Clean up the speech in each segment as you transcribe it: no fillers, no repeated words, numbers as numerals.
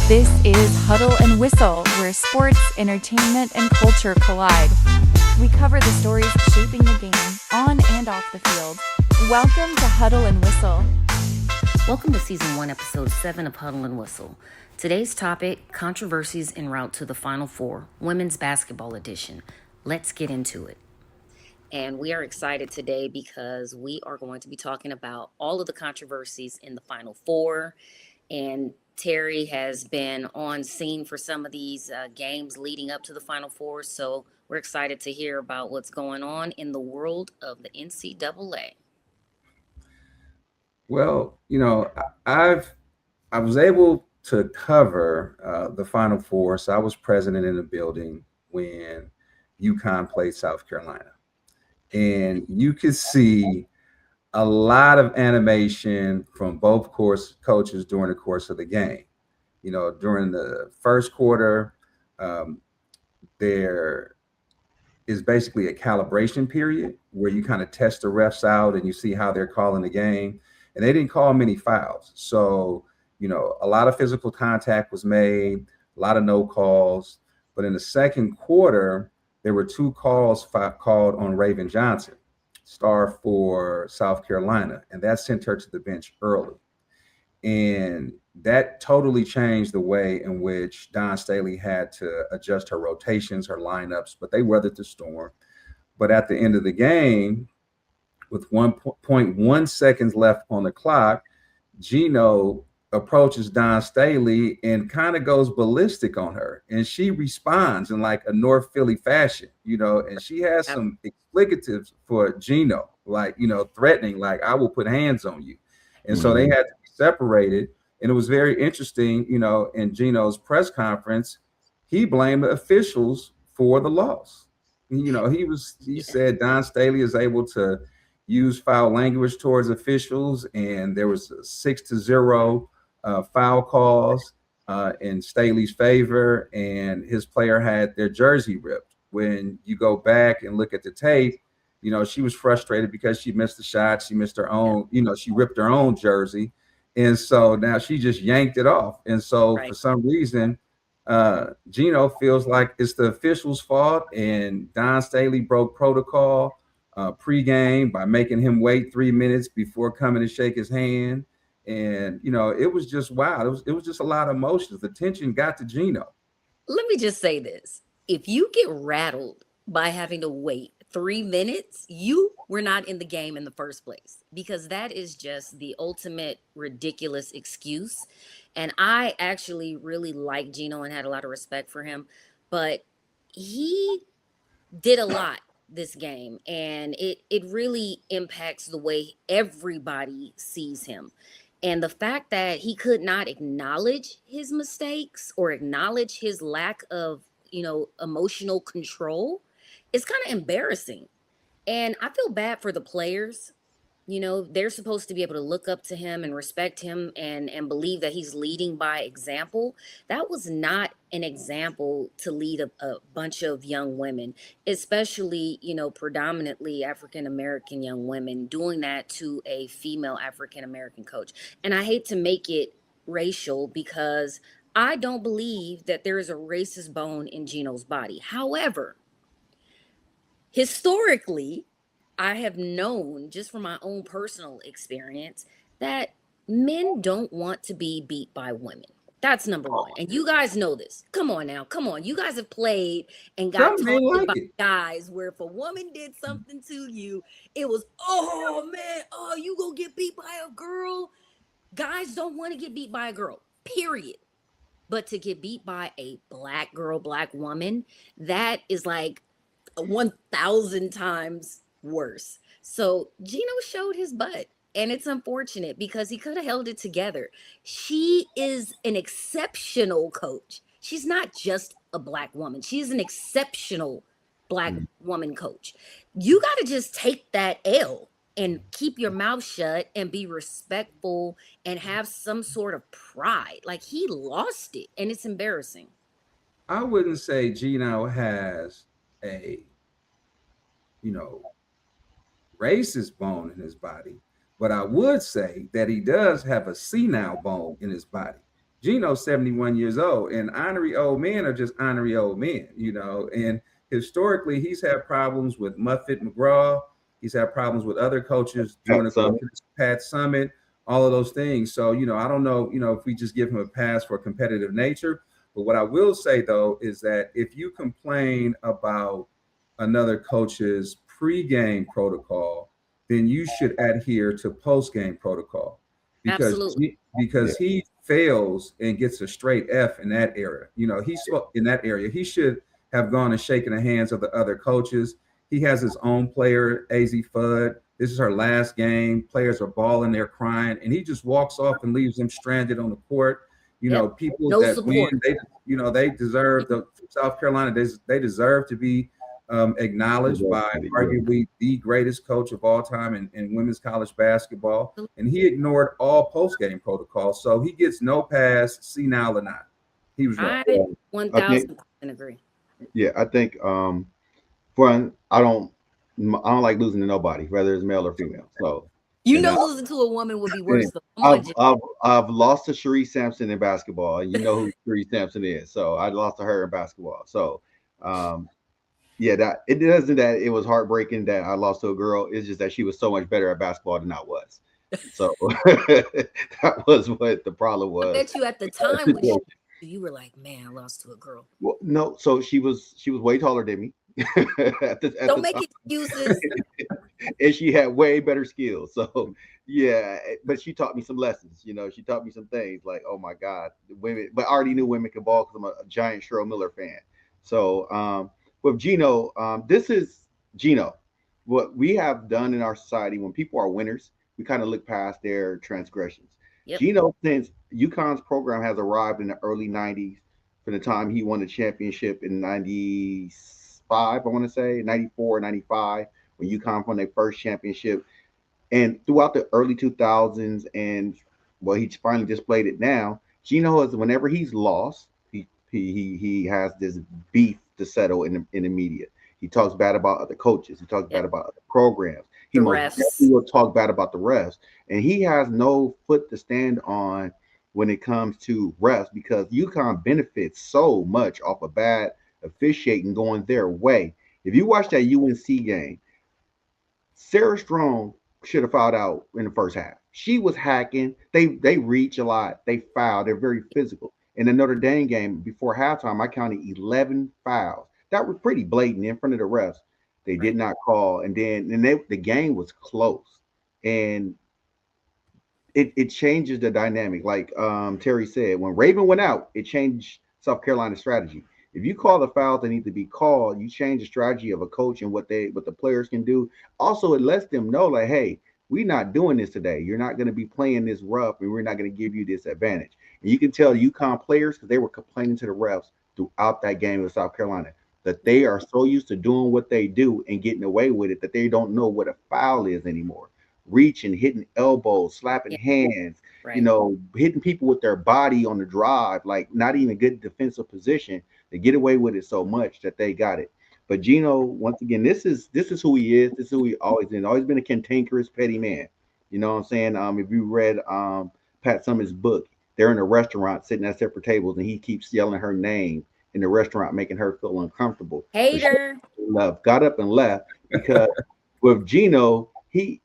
This is Huddle and Whistle, where sports, entertainment, and culture collide. We cover the stories shaping the game, on and off the field. Welcome to Huddle and Whistle. Welcome to Season 1, Episode 7 of Huddle and Whistle. Today's topic, controversies en route to the Final Four, Women's Basketball Edition. Let's get into it. And we are excited today because we are going to be talking about all of the controversies in the Final Four. And Terry has been on scene for some of these games leading up to the Final Four. So we're excited to hear about what's going on in the world of the NCAA. Well, I was able to cover the Final Four, so I was present in the building when UConn played South Carolina, and you could see a lot of animation from both coaches during the course of the game. During the first quarter, there is basically a calibration period where you kind of test the refs out and you see how they're calling the game. And they didn't call many fouls. So, a lot of physical contact was made, a lot of no calls. But in the second quarter, there were two calls called on Raven Johnson, star for South Carolina. And that sent her to the bench early. And that totally changed the way in which Dawn Staley had to adjust her rotations, her lineups, but they weathered the storm. But at the end of the game, with 1.1 seconds left on the clock, Gino approaches Dawn Staley and kind of goes ballistic on her. And she responds in like a North Philly fashion, and she has some explicatives for Gino, like, threatening, like, I will put hands on you. And so they had to be separated. And it was very interesting, in Gino's press conference, he blamed the officials for the loss. He said Dawn Staley is able to use foul language towards officials, and there was 6-0 foul calls in Staley's favor, and his player had their jersey ripped. When you go back and look at the tape, she was frustrated because she missed the shot. She missed her own, she ripped her own jersey. And so now she just yanked it off. And so for some reason, Gino feels like it's the officials' fault, and Dawn Staley broke protocol pregame by making him wait 3 minutes before coming to shake his hand. And, it was just wild. It was just a lot of emotions. The tension got to Gino. Let me just say this. If you get rattled by having to wait 3 minutes, you were not in the game in the first place, because that is just the ultimate ridiculous excuse. And I actually really like Gino and had a lot of respect for him, but he did a lot this game, and it really impacts the way everybody sees him. And the fact that he could not acknowledge his mistakes or acknowledge his lack of, emotional control is kind of embarrassing. And I feel bad for the players. They're supposed to be able to look up to him and respect him and believe that he's leading by example. That was not an example to lead a bunch of young women, especially, predominantly African-American young women, doing that to a female African-American coach. And I hate to make it racial, because I don't believe that there is a racist bone in Gino's body. However, historically, I have known, just from my own personal experience, that men don't want to be beat by women. That's number one. And you guys know this. Come on now. Come on. You guys have played and got talked by guys where if a woman did something to you, it was, oh, man, you gonna get beat by a girl? Guys don't want to get beat by a girl, period. But to get beat by a black girl, black woman, that is like 1,000 times worse. So Gino showed his butt, and it's unfortunate because he could have held it together. She is an exceptional coach. She's not just a black woman. She's an exceptional black woman coach. You got to just take that L and keep your mouth shut and be respectful and have some sort of pride. Like, he lost it, and it's embarrassing. I wouldn't say Gino has a, racist bone in his body, but I would say that he does have a senile bone in his body. Gino's 71 years old, and honorary old men are just honorary old men, and historically he's had problems with Muffet McGraw. He's had problems with other coaches during Pat the course Summitt. of this Pat Summit, all of those things. So, I don't know, if we just give him a pass for competitive nature. But what I will say though is that if you complain about another coach's pregame protocol, then you should adhere to postgame protocol because Absolutely. Yeah. he fails and gets a straight F in that area. In that area. He should have gone and shaken the hands of the other coaches. He has his own player, AZ Fudd. This is her last game. Players are bawling, they're crying, and he just walks off and leaves them stranded on the court. Yep. People No that win, support. they deserve South Carolina. They deserve to be acknowledged by arguably the greatest coach of all time in women's college basketball. And he ignored all post-game protocols. So he gets no pass, see now or not. He was wrong. I I think 1000% agree. yeah, I think for I don't like losing to nobody, whether it's male or female. So You and know, losing to a woman would be and worse. Though. Come on, Jim. I've lost to Cherie Sampson in basketball, and you know who Cherie Sampson is. So I lost to her in basketball. So yeah, that it doesn't that it was heartbreaking that I lost to a girl. It's just that she was so much better at basketball than I was. So that was what the problem I was. bet you at the time when you were like, man, I lost to a girl. Well, no, so she was way taller than me at Don't the make time, excuses. and she had way better skills. So yeah, but she taught me some lessons. She taught me some things like, oh my God, women. But I already knew women could ball because I'm a giant Cheryl Miller fan. So with Gino, this is Gino. What we have done in our society when people are winners, we kind of look past their transgressions. Yep. Gino, since UConn's program has arrived in the early 90s, from the time he won the championship in 95, I want to say, 94, 95, when UConn won their first championship. And throughout the early 2000s, and well, he's finally displayed it now. Gino is whenever he's lost, he has this beef to settle in the media. He talks bad about other coaches. He talks bad Yep. about other programs. He The most refs. definitely will talk bad about the refs, and he has no foot to stand on when it comes to refs because UConn benefits so much off of bad officiating going their way. If you watch that UNC game, Sarah Strong should have fouled out in the first half. She was hacking. They reach a lot. They foul. They're very physical. In the Notre Dame game before halftime, I counted 11 fouls. That was pretty blatant in front of the refs. They did Right. not call, and then the game was close, and it changes the dynamic. Like Terry said, when Raven went out, it changed South Carolina's strategy. If you call the fouls that need to be called, you change the strategy of a coach and what the players can do. Also, it lets them know, like, hey, we're not doing this today. You're not going to be playing this rough, and we're not going to give you this advantage. And you can tell the UConn players because they were complaining to the refs throughout that game with South Carolina that they are so used to doing what they do and getting away with it that they don't know what a foul is anymore. Reaching, hitting elbows, slapping Yeah. hands, Right. hitting people with their body on the drive, like not even good defensive position. They get away with it so much that they got it. But Gino, once again, this is who he is. This is who he always been. Always been a cantankerous, petty man. You know what I'm saying? If you read Pat Summitt's book, they're in a restaurant sitting at separate tables, and he keeps yelling her name in the restaurant, making her feel uncomfortable. So she Hater. left, got up and left because with Gino, he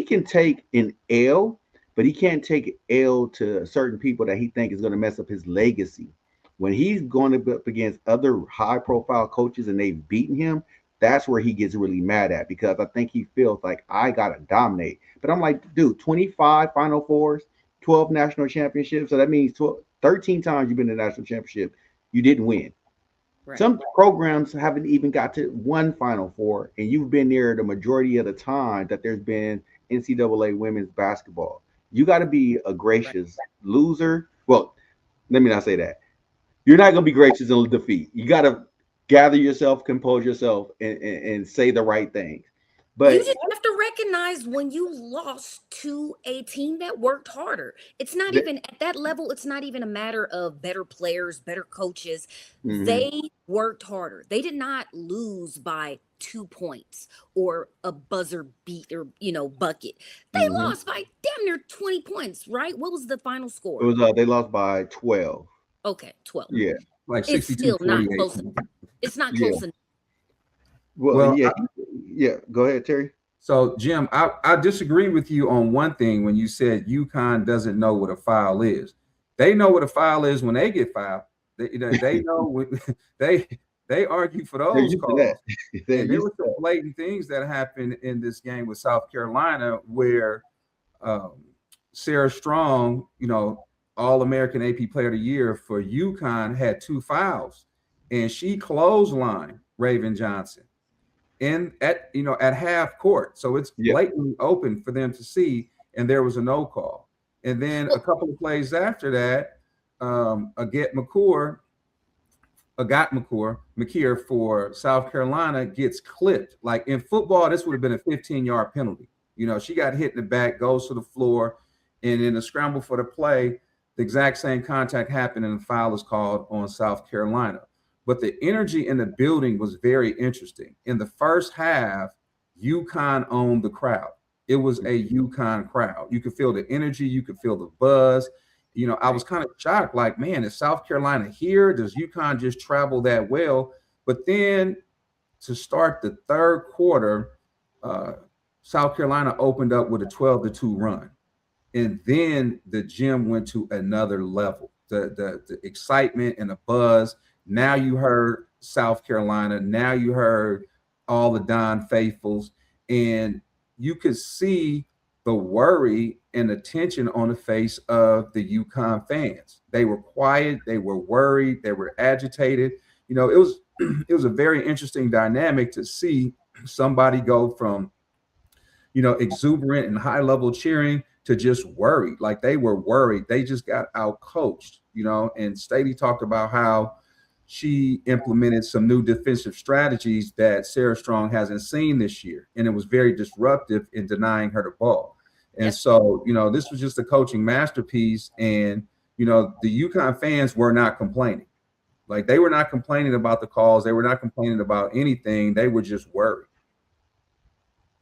can take an L, but he can't take an L to certain people that he think is going to mess up his legacy. When he's going up against other high profile coaches and they've beaten him, that's where he gets really mad at because I think he feels like I gotta dominate. But I'm like, dude, 25 Final Fours, 12 national championships. So that means 12, 13 times you've been in the national championship. You didn't win. Right. Some programs haven't even got to one Final Four, and you've been there the majority of the time that there's been NCAA women's basketball. You got to be a Right. gracious loser. Well, let me not say that. You're not going to be gracious in defeat. You got to gather yourself, compose yourself, and say the right things. You But just have to recognize when you lost to a team that worked harder. It's not th- even at that level, it's not even a matter of better players, better coaches. mhm, They worked harder. They did not lose by 2 points or a buzzer beat or, bucket. They Hmm. lost by damn near 20 points, right? What was the final It score? was they lost by 12. Okay, 12. Yeah, like It's 62, still not 48. close. It's not yeah. close enough. Well, Well, yeah, yeah. Go ahead, Terry. so Jim, I disagree with you on one thing when you said UConn doesn't know what a foul is. They know what a foul is when they get fouled. They know when they they argue for They're those used to that. calls. They're And there used were to some that. blatant things that happened in this game with South Carolina where um, Sarah Strong, All American AP Player of the Year for UConn, had two fouls, and she clotheslined Raven Johnson in at half court. So it's Yeah, blatantly open for them to see, and there was a no call. And then a Well, couple of plays after that, McKeer for South Carolina gets clipped. Like in football, this would have been a 15-yard penalty. She got hit in the back, goes to the floor, and in the scramble for the play, the exact same contact happened, and the foul is called on South Carolina. But the energy in the building was very interesting. In the first half, UConn owned the crowd. It was a UConn crowd. You could feel the energy, you could feel the buzz. I was right. kind of shocked, like, man, is South Carolina here? Does UConn just travel that well? But then to start the third quarter, uh, South Carolina opened up with a 12-2 run. And then the gym went to another level. The excitement and the buzz. Now you heard South Carolina. Now you heard all the Don faithfuls, and you could see the worry and the tension on the face of the UConn fans. They were quiet. They were worried. They were agitated. It was it was a very interesting dynamic to see somebody go from exuberant and high level cheering to just worried. Like they were worried. They just got out coached, and Stady talked about how she implemented some new defensive strategies that Sarah Strong hasn't seen this year. And it was very disruptive in denying her the ball. And Yep. so, this was just a coaching masterpiece. And, the UConn fans were not complaining. Like they were not complaining about the calls. They were not complaining about anything. They were just worried.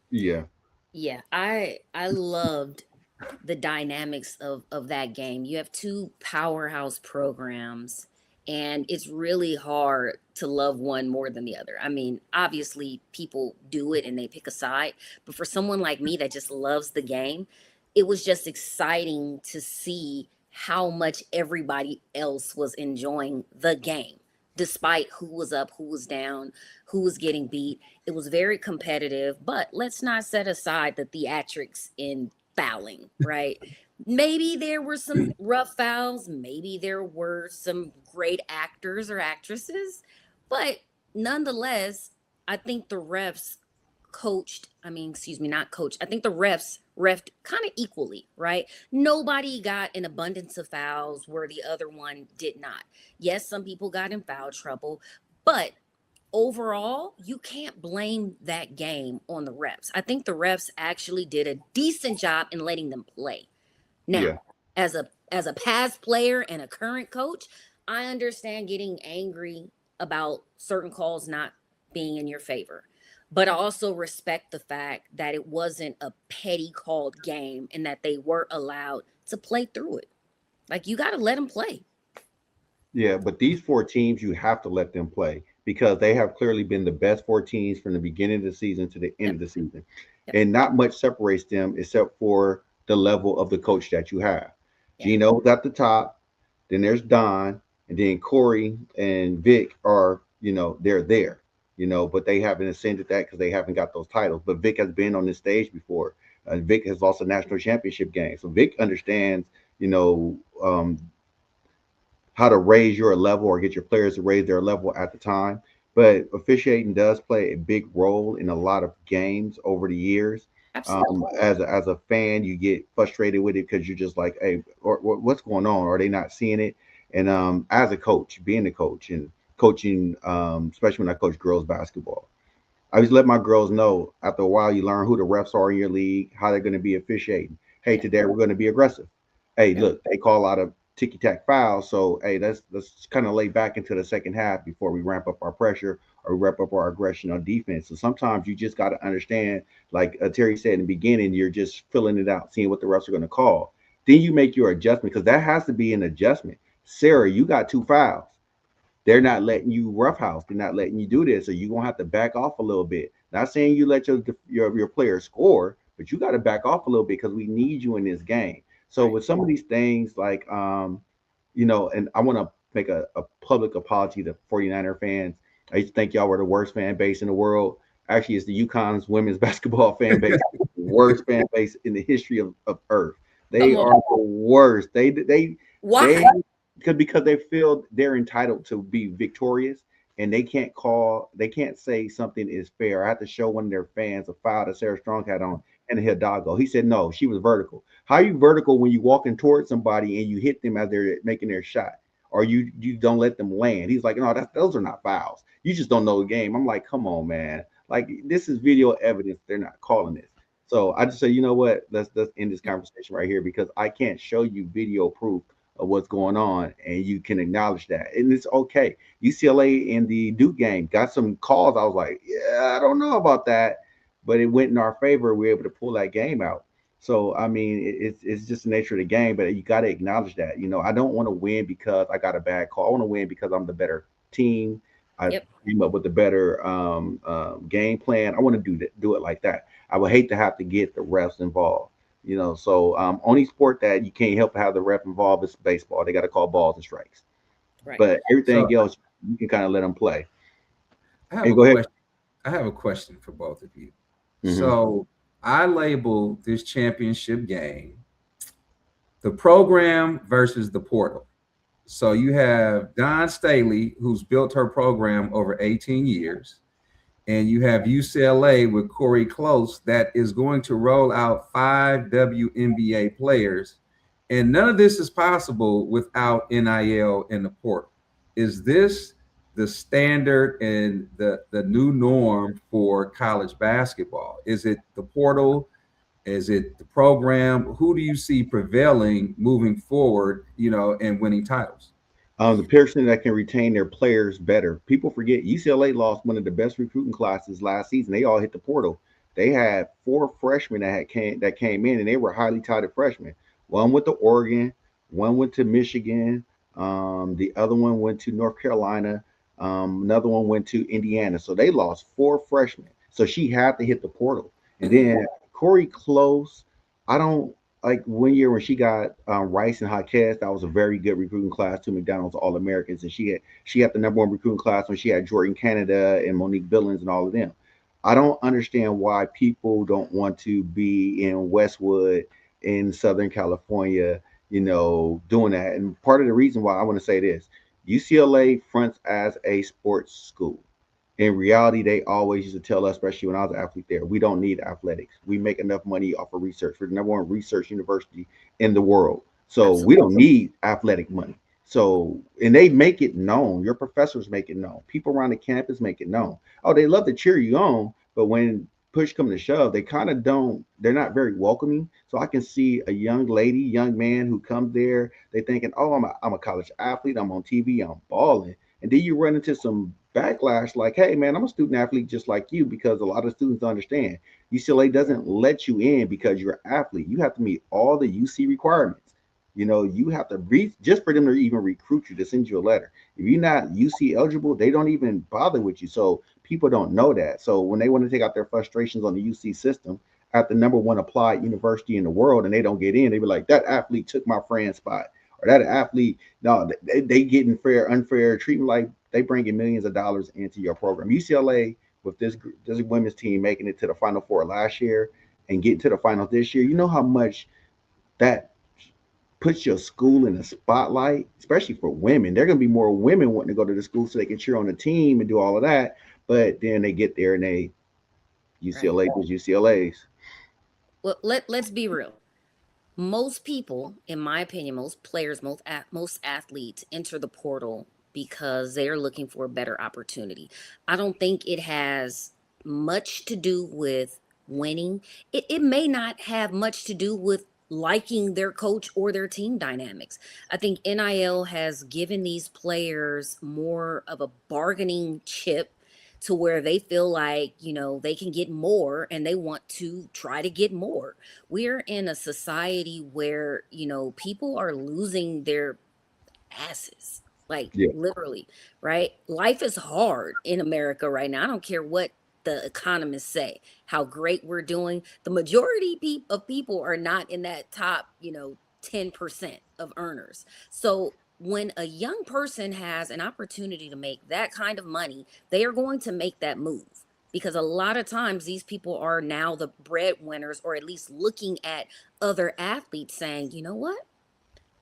yeah, Yeah, I loved the dynamics of that game. You have two powerhouse programs, and it's really hard to love one more than the other. I mean, obviously people do it and they pick a side, but for someone like me that just loves the game, it was just exciting to see how much everybody else was enjoying the game despite who was up, who was down, who was getting beat. It was very competitive, but let's not set aside the theatrics in fouling, right? Maybe there were some rough fouls, maybe there were some great actors or actresses, but nonetheless, I think the refs excuse me, not coached. I think the refs refed kind of equally, right? Nobody got an abundance of fouls where the other one did not. Yes, some people got in foul trouble, but overall, you can't blame that game on the refs. I think the refs actually did a decent job in letting them play. yeah, Now, as a past player and a current coach, I understand getting angry about certain calls not being in your favor. But I also respect the fact that it wasn't a petty called game and that they were allowed to play through it. Like you got to let them play. yeah. But these four teams, you have to let them play because they have clearly been the best four teams from the beginning of the season to the end Yep. of the season, Yep. and not much separates them except for the level of the coach that you have. Yeah. Gino's at the top, then there's Don, and then Corey and Vic are, they're there, but they haven't ascended that because they haven't got those titles. But Vic has been on this stage before. Vic has lost a national championship game, so Vic understands, how to raise your level or get your players to raise their level at the time. But officiating does play a big role in a lot of games over the years. Absolutely. As a fan, you get frustrated with it because you're just like, hey, what's going on? Are they not seeing it? And as a coach, being a coach and coaching, especially when I coach girls basketball, I always let my girls know after a while you learn who the refs are in your league, how they're going to be officiating. Hey, Yeah. today we're going to be aggressive. Hey, Yep. look, they call out ticky tack fouls. So hey, let's kind of lay back into the second half before we ramp up our pressure or ramp up our aggression on defense. So sometimes you just got to understand, like Terry said in the beginning, you're just filling it out, seeing what the refs are going to call. Then you make your adjustment because that has to be an adjustment. Sarah, you got 2 fouls. They're not letting you roughhouse. They're not letting you do this. So you're gonna have to back off a little bit. Not saying you let your players score, but you got to back off a little bit because we need you in this game. So Right. with some of these things, like and I want to make a public apology to 49er fans. I used to think y'all were the worst fan base in the world. Actually, it's the UConn's women's basketball fan base, the worst fan base in the history of Earth. They Come on. are the worst. They Why? because they feel they're entitled to be victorious and they can't say something is fair. I had to show one of their fans a foul that Sarah Strong had on and a Hidalgo. He said no, she was vertical. How are you vertical when you walking towards somebody and you hit them as they're making their shot? Or you don't let them land. He's like, no, those are not fouls. You just don't know the game. I'm like, come on, man. Like this is video evidence. They're not calling this. So I just say, you know what? Let's end this conversation right here because I can't show you video proof of what's going on, and you can acknowledge that, and it's okay. UCLA in the Duke game got some calls. I was like, yeah, I don't know about that, but it went in our favor. We were able to pull that game out. So I mean, it's just the nature of the game, but you got to acknowledge that. I don't want to win because I got a bad call. I want to win because I'm the better team. I Yep. came up with the better game plan. I want to do it like that. I would hate to have to get the refs involved. So only sport that you can't help but have the ref involved is baseball. They got to call balls and strikes, Right. but everything So else you can kind of let them play. I have Hey, a go ahead. question. I have a question for both of you. Hmm. So I label this championship game the program versus the portal. So you have Don Staley, who's built her program over 18 years, and you have UCLA with Corey Close that is going to roll out 5 WNBA players. And none of this is possible without NIL in the portal. Is this the standard and the new norm for college basketball? Is it the portal? Is it the program? Who do you see prevailing moving forward, and winning titles? The person that can retain their players better. People forget UCLA lost one of the best recruiting classes last season. They all hit the portal. They had 4 freshmen that came in, and they were highly touted freshmen. One went to Oregon, one went to Michigan, the other one went to North Carolina, another one went to Indiana. So they lost 4 freshmen. So she had to hit the portal. And then Corey Close, I don't like 1 year when she got Rice and Jaquez, that was a very good recruiting class. 2 McDonald's All Americans, and she had the number one recruiting class when she had Jordan Canada and Monique Billings and all of them. I don't understand why people don't want to be in Westwood in Southern California, doing that. And part of the reason why I want to say this, UCLA fronts as a sports school. In reality, they always used to tell us, especially when I was an athlete there, we don't need athletics. We make enough money off of research. We're the number one research university in the world. So we Absolutely. don't need athletic money. So, and they make it known. Your professors make it known. People around the campus make it known. Oh, they love to cheer you on, but when push come to shove, they kind of don't, they're not very welcoming. So I can see a young lady, young man who comes there, they thinking, oh, I'm a college athlete, I'm on TV, I'm balling. And then you run into some backlash like, hey, man, I'm a student athlete just like you, because a lot of students don't understand. UCLA doesn't let you in because you're an athlete. You have to meet all the UC requirements. You have to read just for them to even recruit you, to send you a letter. If you're not UC eligible, they don't even bother with you. So people don't know that. So when they want to take out their frustrations on the UC system at the number one applied university in the world and they don't get in, they be like, that athlete took my friend's spot. Or that athlete, no, they getting unfair treatment. Like they bringing millions of dollars into your program. UCLA with this women's team making it to the Final Four last year and getting to the finals this year. You know how much that puts your school in a spotlight, especially for women. There are going to be more women wanting to go to the school so they can cheer on the team and do all of that. But then they get there and Right. UCLA was UCLA's. Well, let's be real. Most people, in my opinion, most players, most athletes enter the portal because they're looking for a better opportunity. I don't think it has much to do with winning. It may not have much to do with liking their coach or their team dynamics. I think NIL has given these players more of a bargaining chip to where they feel like, they can get more and they want to try to get more. We're in a society where, people are losing their asses, like Yeah. literally, right? Life is hard in America right now. I don't care what the economists say, how great we're doing. The majority of people are not in that top, 10% of earners. So when a young person has an opportunity to make that kind of money, they are going to make that move. Because a lot of times these people are now the breadwinners, or at least looking at other athletes saying, you know what?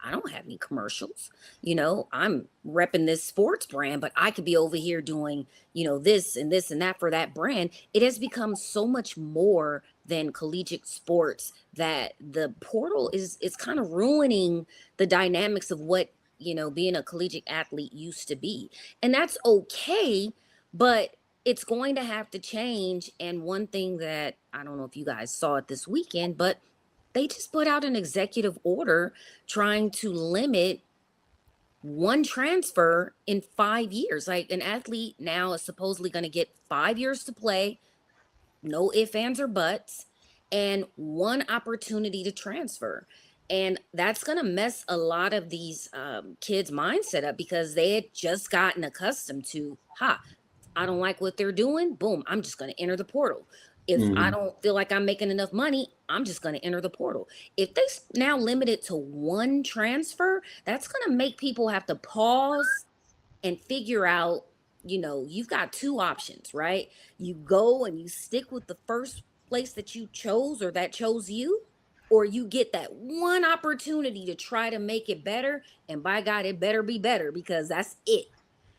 I don't have any commercials. I'm repping this sports brand, but I could be over here doing, this and this and that for that brand. It has become so much more than collegiate sports that the portal is kind of ruining the dynamics of what, being a collegiate athlete used to be. And that's okay, but it's going to have to change. And one thing that I don't know if you guys saw it this weekend, but they just put out an executive order trying to limit one transfer in 5 years. Like an athlete now is supposedly going to get 5 years to play, no ifs, ands, or buts, and one opportunity to transfer. And that's going to mess a lot of these kids' mindset up because they had just gotten accustomed to, I don't like what they're doing. Boom, I'm just going to enter the portal. If I Mhm. don't feel like I'm making enough money, I'm just going to enter the portal. If they now limit it to one transfer, that's going to make people have to pause and figure out, you've got two options, right? You go and you stick with the first place that you chose or that chose you, or you get that one opportunity to try to make it better. And by God, it better be better because that's it.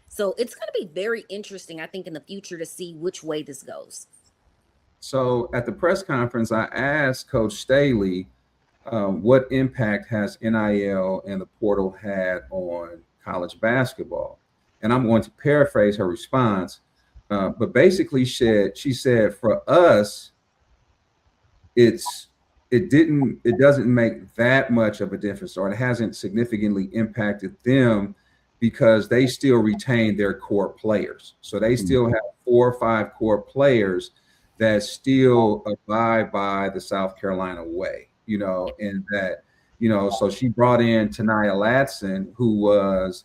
So it's going to be very interesting, I think, in the future to see which way this goes. So at the press conference, I asked Coach Staley, what impact has NIL and the portal had on college basketball? And I'm going to paraphrase her response, but basically, she said, for us, it's it doesn't make that much of a difference, or it hasn't significantly impacted them because they still retain their core players. So they Mhm. still have 4 or 5 core players that still abide by the South Carolina way, and that, so she brought in Tanaya Latson, who was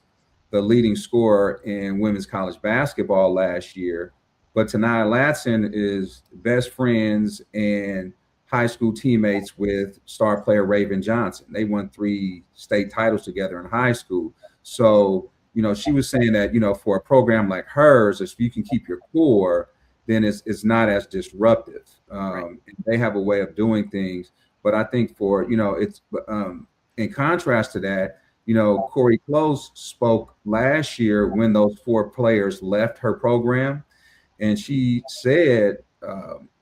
the leading scorer in women's college basketball last year. But Tanaya Latson is best friends and high school teammates with star player Raven Johnson. They won 3 state titles together in high school. So, she was saying that, for a program like hers, if you can keep your core, then it's not as disruptive. Right. They have a way of doing things. But I think it's in contrast to that, Corey Close spoke last year when those 4 players left her program, and she said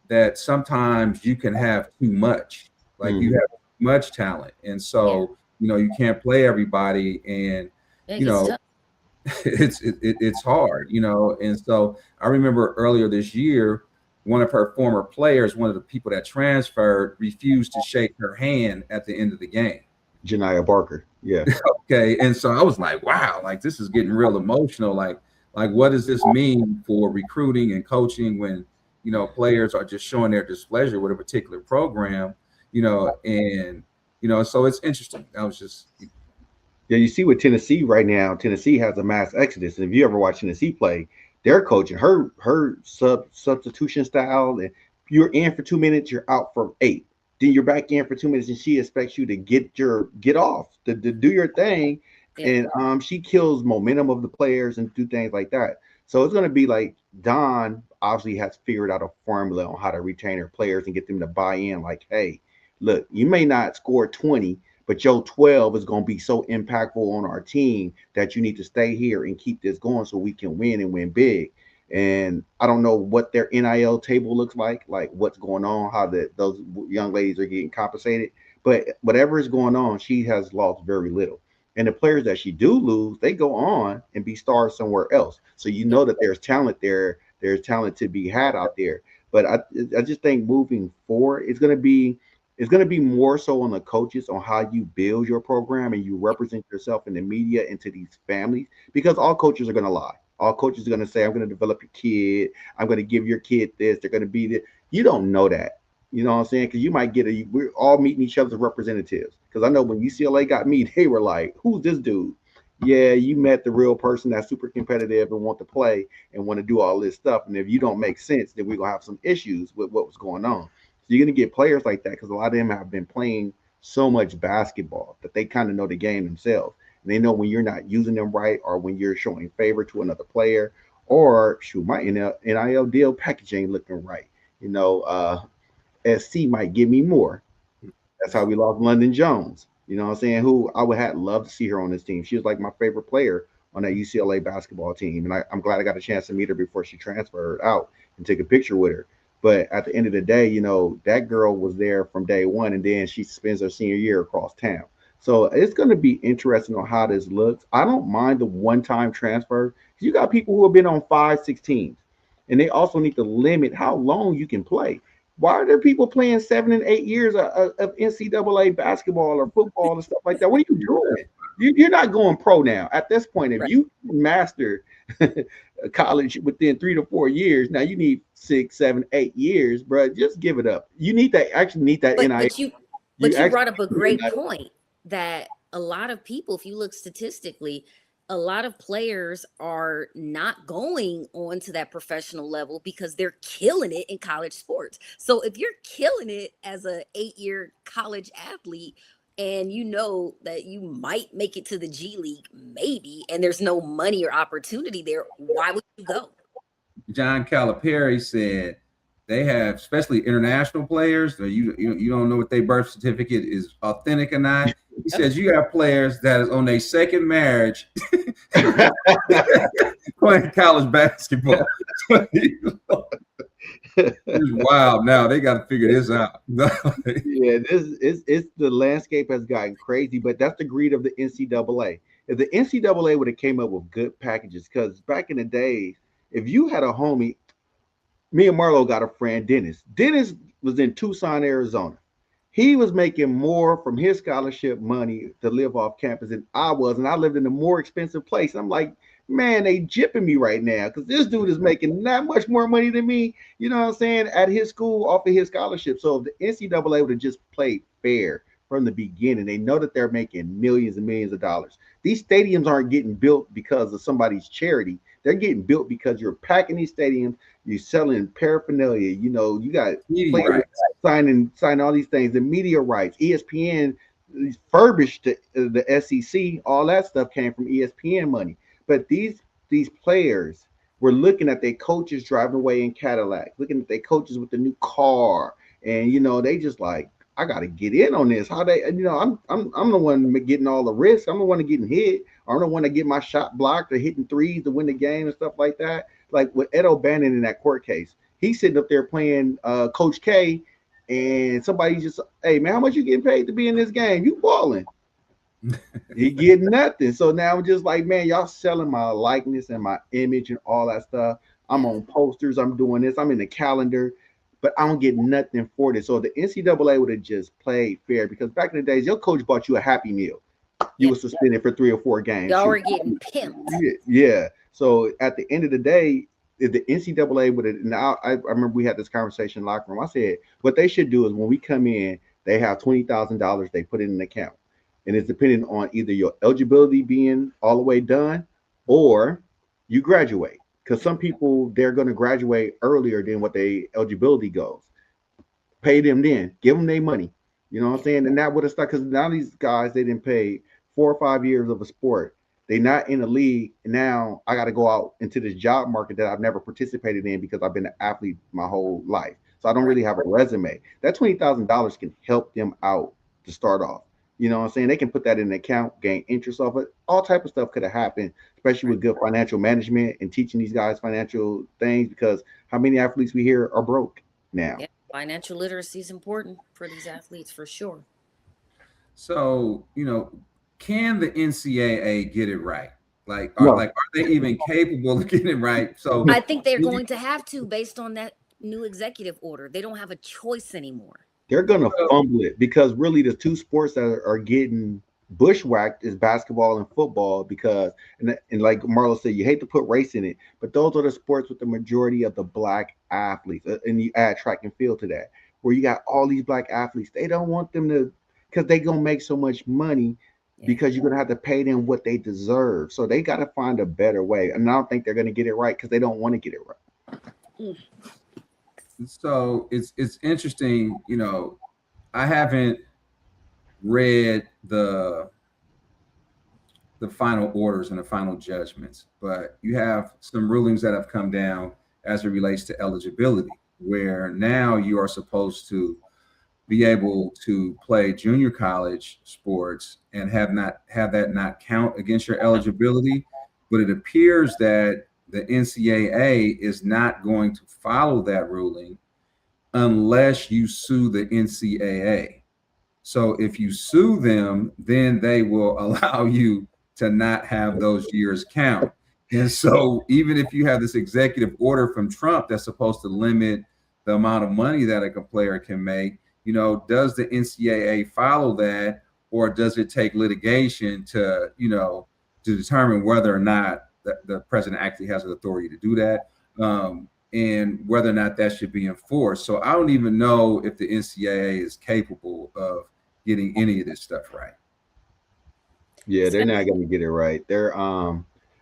that sometimes you can have too much, like you Mhm. have too much talent, and Yeah. so you can't play everybody, and It you gets know tough. it's hard, and so I remember earlier this year, one of her former players, one of the people that transferred, refused to shake her hand at the end of the game. Janiah Barker. Yeah. Okay, and so I was like, wow, like this is getting real emotional. Like what does this mean for recruiting and coaching when players are just showing their displeasure with a particular program, and so it's interesting. I was just Yeah, you see with Tennessee right now, Tennessee has a mass exodus. And if you ever watch Tennessee play, they're coaching her substitution style, and you're in for 2 minutes, you're out for 8. Then you're back in for 2 minutes, and she expects you to get off, to do your thing, Yeah. and she kills momentum of the players and do things like that. So it's gonna be like Don obviously has figured out a formula on how to retain her players and get them to buy in. Like, hey, look, you may not score 20, but your 12 is going to be so impactful on our team that you need to stay here and keep this going so we can win and win big. And I don't know what their NIL table looks like what's going on, how those young ladies are getting compensated. But whatever is going on, she has lost very little. And the players that she do lose, they go on and be stars somewhere else. So you Yep. know that there's talent there. There's talent to be had out there. But I just think moving forward, it's going to be It's going to be more so on the coaches on how you build your program and you represent yourself in the media and to these families, because all coaches are going to lie. All coaches are going to say, I'm going to develop your kid. I'm going to give your kid this. They're going to be this. You don't know that. You know what I'm saying? Because you might we're all meeting each other's representatives. Because I know when UCLA got me, they were like, who's this dude? Yeah, you met the real person that's super competitive and want to play and want to do all this stuff. And if you don't make sense, then we're going to have some issues with what was going on. So you're going to get players like that because a lot of them have been playing so much basketball that they kind of know the game themselves. And they know when you're not using them right, or when you're showing favor to another player, or shoot, my NIL deal package ain't looking right. You know, SC might give me more. That's how we lost London Jones. You know what I'm saying? Who I would have loved to see her on this team. She was like my favorite player on that UCLA basketball team. And I'm glad I got a chance to meet her before she transferred out and take a picture with her. But at the end of the day, you know, that girl was there from day one, and then she spends her senior year across town. So it's going to be interesting on how this looks. I don't mind the one-time transfer. You got people who have been on 5, 6 teams, and they also need to limit how long you can play. Why are there people playing 7 and 8 years of NCAA basketball or football and stuff like that? What are you doing? You're not going pro now. At this point, if you master college within 3 to 4 years, now you need 6, 7, 8 years, bro. Just give it up. You need that. Actually, need that NIL. But you brought up a great point that a lot of people, if you look statistically, a lot of players are not going on to that professional level because they're killing it in college sports. So if you're killing it as a 8-year college athlete, and you know that you might make it to the G League, maybe, and there's no money or opportunity there, why would you go? John Calipari said they have, especially international players, you don't know what their birth certificate is authentic or not. He says you have players that is on their second marriage playing college basketball. It's wild now. They got to figure this out. Yeah, it's the landscape has gotten crazy, but that's the greed of the NCAA. If the NCAA would have came up with good packages, because back in the days, if you had a homie, me and Marlo got a friend, Dennis. Dennis was in Tucson, Arizona. He was making more from his scholarship money to live off campus than I was, and I lived in a more expensive place. I'm like, man, they jipping me right now because this dude is making that much more money than me, you know what I'm saying, at his school off of his scholarship. So if the NCAA would have just played fair from the beginning, they know that they're making millions and millions of dollars. These stadiums aren't getting built because of somebody's charity. They're getting built because you're packing these stadiums, you're selling paraphernalia, you know, you got players signing all these things, the media rights, ESPN furbished the SEC, all that stuff came from ESPN money. But these players were looking at their coaches driving away in Cadillac, looking at their coaches with the new car, and you know, they just like, I got to get in on this. How they, you know, I'm the one getting all the risk. I'm the one getting hit. I'm the one to get my shot blocked or hitting threes to win the game and stuff like that. Like with Ed O'Bannon in that court case, he's sitting up there playing Coach K, and somebody just, hey man, how much you getting paid to be in this game? You balling. He getting nothing. So now I'm just like, man, y'all selling my likeness and my image and all that stuff. I'm on posters. I'm doing this. I'm in the calendar, but I don't get nothing for this. So the NCAA would have just played fair, because back in the days, your coach bought you a Happy Meal. You were suspended for 3 or 4 games. Y'all were getting pimped. Yeah. So at the end of the day, if the NCAA would have, now I remember we had this conversation in the locker room. I said, what they should do is when we come in, they have $20,000 they put in an account. And it's depending on either your eligibility being all the way done or you graduate. Because some people, they're going to graduate earlier than what their eligibility goes. Pay them then. Give them their money. You know what I'm saying? And that would have stuck, because now these guys, they didn't pay 4 or 5 years of a sport. They're not in the league. And now I got to go out into this job market that I've never participated in because I've been an athlete my whole life. So I don't really have a resume. That $20,000 can help them out to start off. You know what I'm saying? They can put that in an account, gain interest off it. All type of stuff could have happened, especially with good financial management and teaching these guys financial things, because how many athletes we hear are broke now? Yeah, financial literacy is important for these athletes for sure. So, you know, can the NCAA get it right? Are they even capable of getting it right? So I think they're going to have to, based on that new executive order. They don't have a choice anymore. They're gonna So, fumble it because really the two sports that are getting bushwhacked is basketball and football because and like Marlo said, you hate to put race in it, but those are the sports with the majority of the black athletes, and you add track and field to that, where you got all these black athletes. They don't want them to because they gonna make so much money Yeah. because you're gonna have to pay them what they deserve. So they got to find a better way, and I don't think they're gonna get it right because they don't want to get it right. Mm. so it's interesting. I haven't read the final orders and the final judgments, but you have some rulings that have come down as it relates to eligibility, where now you are supposed to be able to play junior college sports and have that not count against your eligibility. But it appears that the NCAA is not going to follow that ruling unless you sue the NCAA. So if you sue them, then they will allow you to not have those years count. And so even if you have this executive order from Trump that's supposed to limit the amount of money that a player can make, does the NCAA follow that, or does it take litigation to determine whether or not the president actually has the authority to do that? And whether or not that should be enforced. So I don't even know if the NCAA is capable of getting any of this stuff right. Yeah, they're not going to get it right. I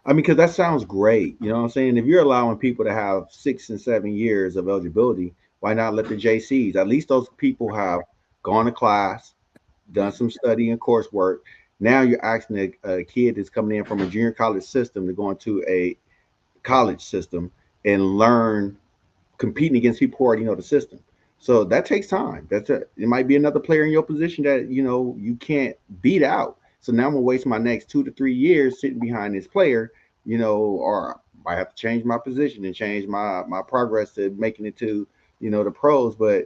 mean, because that sounds great. You know what I'm saying? If you're allowing people to have 6 and 7 years of eligibility, why not let the JCs? At least those people have gone to class, done some study and coursework. Now you're asking a kid that's coming in from a junior college system to go into a college system and learn competing against people who already know the system. So that takes time. It might be another player in your position that you can't beat out. So now I'm gonna waste my next 2 to 3 years sitting behind this player, or I have to change my position and change my progress to making it to the pros. But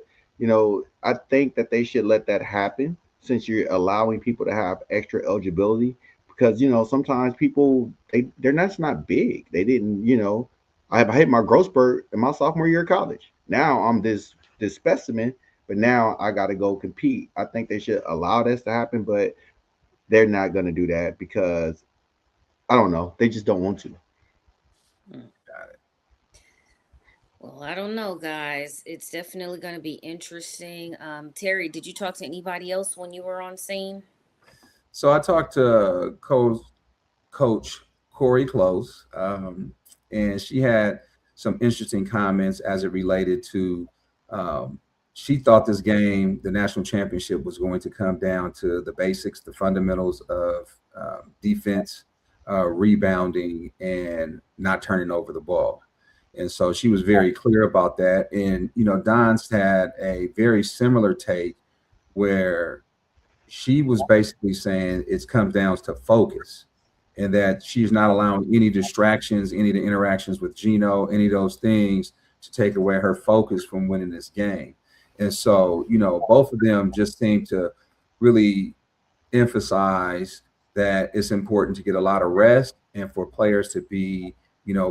I think that they should let that happen since you're allowing people to have extra eligibility because sometimes people they're not big. They didn't I hit my growth spurt in my sophomore year of college. Now I'm this specimen, but now I got to go compete. I think they should allow this to happen, but they're not going to do that because I don't know. They just don't want to. Mm. Well, I don't know, guys. It's definitely going to be interesting. Terry, did you talk to anybody else when you were on scene? So I talked to Coach Corey Close, and she had some interesting comments as it related to. She thought this game, the national championship, was going to come down to the basics, the fundamentals of defense, rebounding, and not turning over the ball. And so she was very clear about that. And, Don's had a very similar take where she was basically saying it comes down to focus and that she's not allowing any distractions, any of the interactions with Gino, any of those things to take away her focus from winning this game. And so, both of them just seem to really emphasize that it's important to get a lot of rest and for players to be,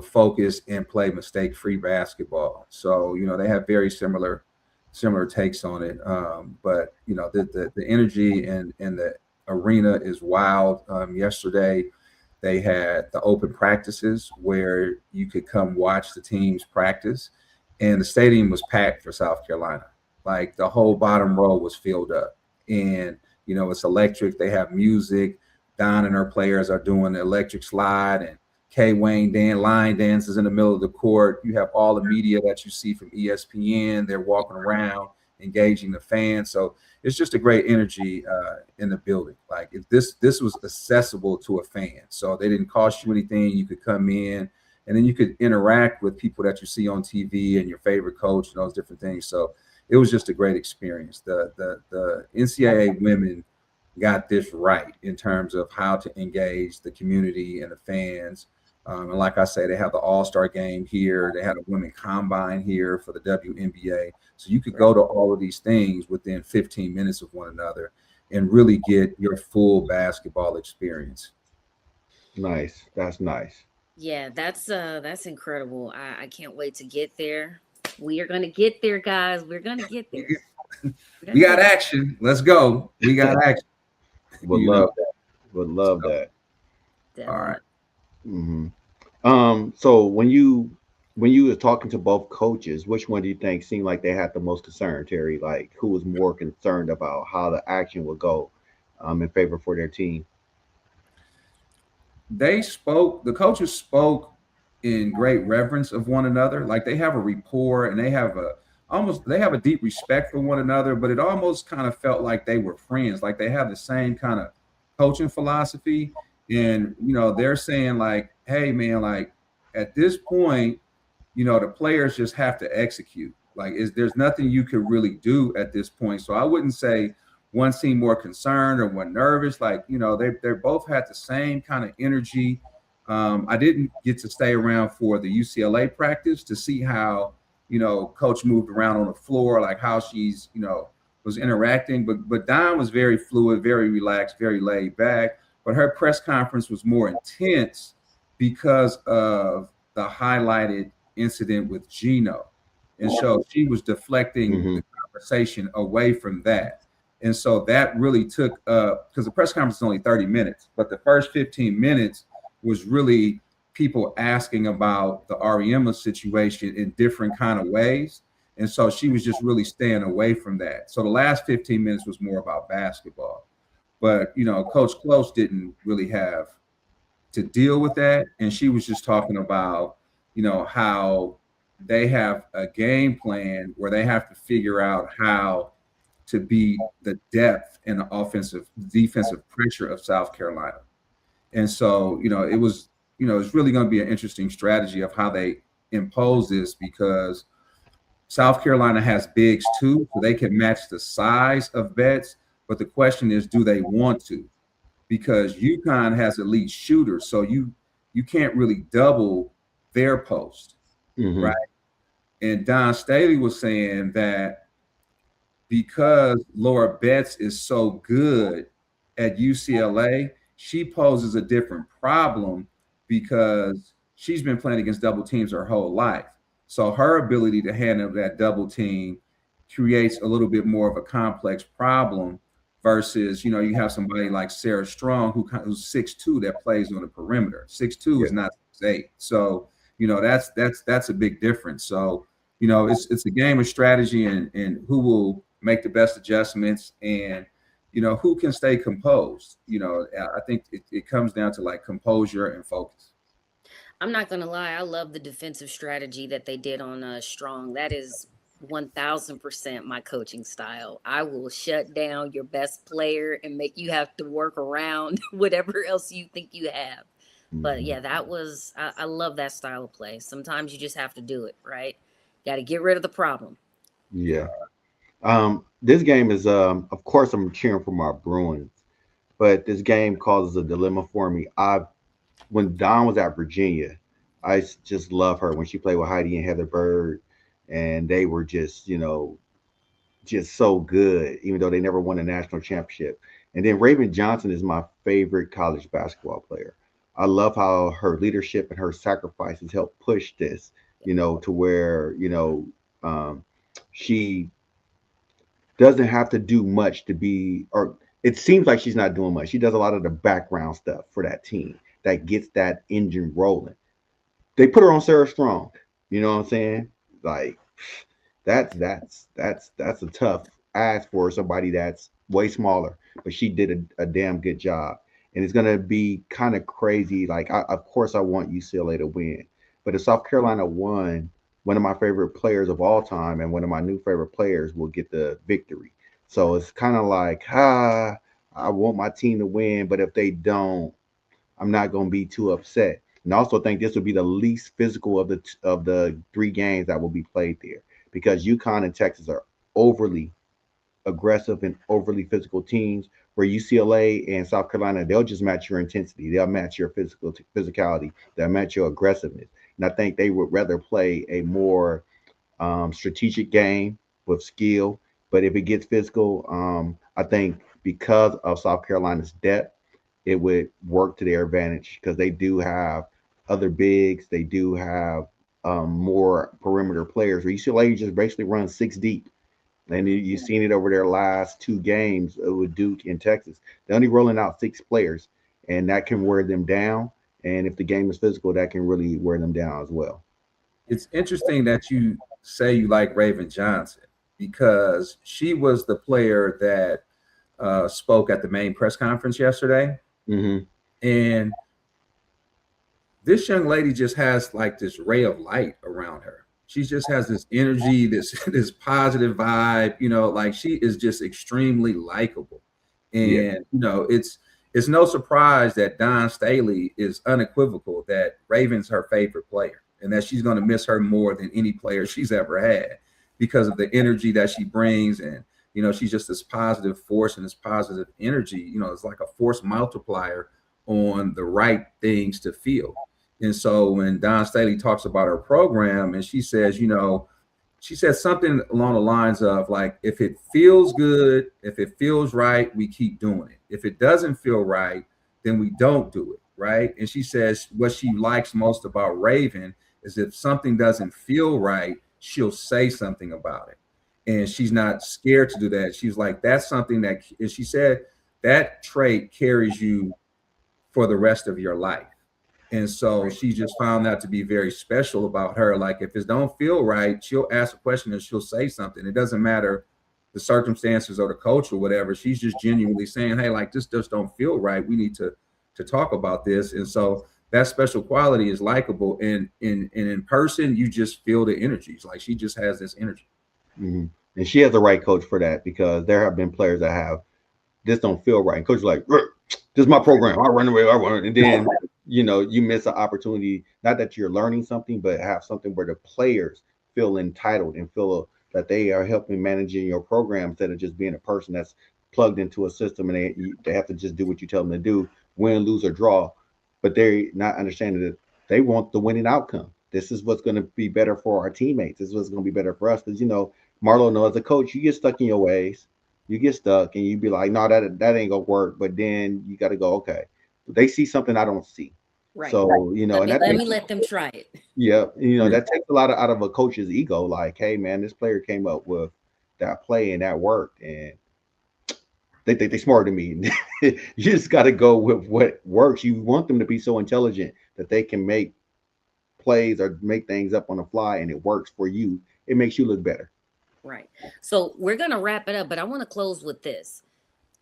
focused and play mistake-free basketball. So, they have very similar takes on it. But the energy and the arena is wild. Yesterday, they had the open practices where you could come watch the teams practice, and the stadium was packed for South Carolina. Like the whole bottom row was filled up, and it's electric. They have music. Don and her players are doing the electric slide, and K. Wayne line dances in the middle of the court. You have all the media that you see from ESPN. They're walking around, engaging the fans. So it's just a great energy in the building. Like if this was accessible to a fan, so they didn't cost you anything. You could come in, and then you could interact with people that you see on TV and your favorite coach and those different things. So it was just a great experience. The NCAA women got this right in terms of how to engage the community and the fans. And like I say, they have the All-Star game here. They had a women combine here for the WNBA. So you could go to all of these things within 15 minutes of one another and really get your full basketball experience. Nice. That's nice. Yeah, that's incredible. I can't wait to get there. We are gonna get there, guys. We're gonna get there. we got action. Let's go. We got action. Would You know. love that. Would love So, that. all right. Mm-hmm. So when you were talking to both coaches, which one do you think seemed like they had the most concern, Terry? Like who was more concerned about how the action would go in favor for their team? The coaches spoke in great reverence of one another. Like they have a rapport and they have a deep respect for one another, but it almost kind of felt like they were friends. Like they have the same kind of coaching philosophy. And, they're saying like, hey man, like at this point, the players just have to execute. Like there's nothing you could really do at this point. So I wouldn't say one seemed more concerned or one nervous. Like, they both had the same kind of energy. I didn't get to stay around for the UCLA practice to see how, coach moved around on the floor, like how she's, was interacting. But Don was very fluid, very relaxed, very laid back. But her press conference was more intense because of the highlighted incident with Gino. And so she was deflecting Mm-hmm. the conversation away from that. And so that really took because the press conference is only 30 minutes, but the first 15 minutes was really people asking about the Ariema situation in different kind of ways. And so she was just really staying away from that. So the last 15 minutes was more about basketball. But Coach Close didn't really have to deal with that. And she was just talking about, how they have a game plan where they have to figure out how to beat the depth and the defensive pressure of South Carolina. And so, it's really going to be an interesting strategy of how they impose this because South Carolina has bigs too, so they can match the size of Betts. But the question is, do they want to? Because UConn has elite shooters, so you can't really double their post, Mm-hmm. right? And Don Staley was saying that because Laura Betts is so good at UCLA, she poses a different problem because she's been playing against double teams her whole life. So her ability to handle that double team creates a little bit more of a complex problem versus, you have somebody like Sarah Strong who's 6'2" that plays on the perimeter. 6'2" Yeah. is not 6'8". So, that's a big difference. So, it's a game of strategy and who will make the best adjustments and who can stay composed. I think it comes down to like composure and focus. I'm not gonna lie, I love the defensive strategy that they did on Strong. That is 1000% my coaching style. I will shut down your best player and make you have to work around whatever else you think you have. But Mm-hmm. yeah, I love that style of play. Sometimes you just have to do it, right? Got to get rid of the problem. Yeah. This game is of course I'm cheering for my Bruins, but this game causes a dilemma for me. When Dawn was at Virginia, just love her when she played with Heidi and Heather Bird, and they were just so good, even though they never won a national championship. And then Raven Johnson is my favorite college basketball player. I love how her leadership and her sacrifices help push this, to where um, she doesn't have to do much to be, or it seems like she's not doing much. She does a lot of the background stuff for that team that gets that engine rolling. They put her on Sarah Strong. You know what I'm saying? Like that's a tough ask for somebody that's way smaller, but she did a damn good job. And it's gonna be kind of crazy. Like, of course, I want UCLA to win, but if South Carolina won, one of my favorite players of all time and one of my new favorite players will get the victory. So it's kind of like, I want my team to win, but if they don't, I'm not going to be too upset. And I also think this will be the least physical of the three games that will be played there because UConn and Texas are overly aggressive and overly physical teams. Where UCLA and South Carolina, they'll just match your intensity, they'll match your physicality, they'll match your aggressiveness. And I think they would rather play a more strategic game with skill. But if it gets physical, I think because of South Carolina's depth, it would work to their advantage because they do have other bigs. They do have more perimeter players. Where UCLA just basically runs six deep, And you've seen it over their last 2 games with Duke and Texas. They're only rolling out 6 players, and that can wear them down. And if the game is physical, that can really wear them down as well. It's interesting that you say you like Raven Johnson because she was the player that spoke at the main press conference yesterday. Mm-hmm. And this young lady just has like this ray of light around her. She just has this energy, this positive vibe, like she is just extremely likable. And, it's no surprise that Dawn Staley is unequivocal that Raven's her favorite player and that she's going to miss her more than any player she's ever had because of the energy that she brings. And, she's just this positive force and this positive energy, it's like a force multiplier on the right things to feel. And so when Dawn Staley talks about her program and she says, she says something along the lines of like, if it feels good, if it feels right, we keep doing it. If it doesn't feel right, then we don't do it. Right. And she says what she likes most about Raven is if something doesn't feel right, she'll say something about it. And she's not scared to do that. She's like, that's something that, and she said that trait carries you for the rest of your life. And so she just found that to be very special about her. Like if it don't feel right, she'll ask a question and she'll say something. It doesn't matter the circumstances or the culture or whatever. She's just genuinely saying, hey, like this just don't feel right. We need to talk about this. And so that special quality is likable. And in person, you just feel the energies. Like she just has this energy. Mm-hmm. And she has the right coach for that because there have been players that have this don't feel right. And coach is like, this is my program. I run away. I run. And then you miss an opportunity, not that you're learning something, but have something where the players feel entitled and feel that they are helping managing your program instead of just being a person that's plugged into a system and they have to just do what you tell them to do, win, lose, or draw. But they're not understanding that they want the winning outcome. This is what's going to be better for our teammates. This is what's going to be better for us. Because, Marlo knows as a coach, you get stuck in your ways. You get stuck and you be like, no, that ain't going to work. But then you got to go, okay. They see something I don't see. Right. So, let me let them try it. Yeah. That takes a lot out of a coach's ego. Like, hey, man, this player came up with that play and that worked. And they think they're smarter than me. You just got to go with what works. You want them to be so intelligent that they can make plays or make things up on the fly and it works for you. It makes you look better. Right. So we're going to wrap it up, but I want to close with this.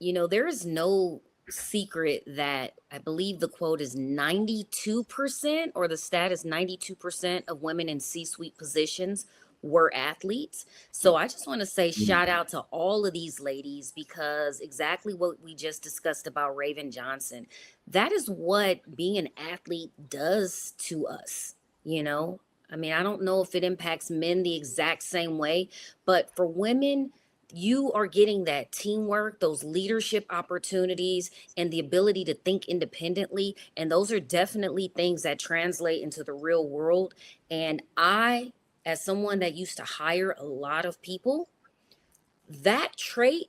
There is no secret that I believe the quote is 92% or the stat is 92% of women in C-suite positions were athletes. So I just want to say shout out to all of these ladies because exactly what we just discussed about Raven Johnson, that is what being an athlete does to us. I mean, I don't know if it impacts men the exact same way, but for women, you are getting that teamwork, those leadership opportunities, and the ability to think independently. And those are definitely things that translate into the real world. And I, as someone that used to hire a lot of people, that trait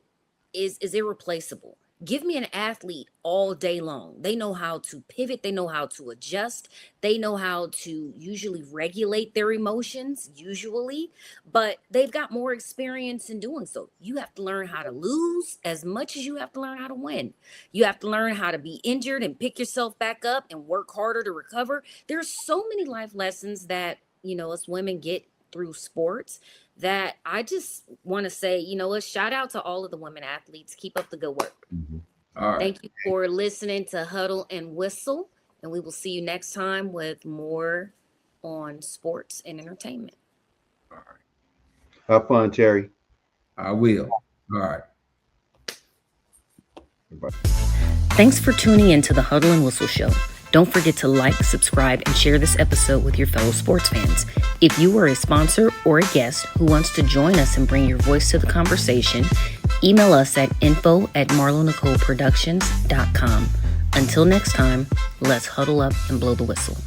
is irreplaceable. Give me an athlete all day long. They know how to pivot. They know how to adjust. They know how to usually regulate their emotions, but they've got more experience in doing so. You have to learn how to lose as much as you have to learn how to win. You have to learn how to be injured and pick yourself back up and work harder to recover. There's so many life lessons that, us women get through sports that I just want to say, shout out to all of the women athletes. Keep up the good work. Mm-hmm. All right. Thank you for listening to Huddle and Whistle. And we will see you next time with more on sports and entertainment. All right. Have fun, Terry. I will. All right. Bye. Thanks for tuning in to the Huddle and Whistle Show. Don't forget to like, subscribe, and share this episode with your fellow sports fans. If you are a sponsor or a guest who wants to join us and bring your voice to the conversation, email us at info@marlonicoleproductions.com. Until next time, let's huddle up and blow the whistle.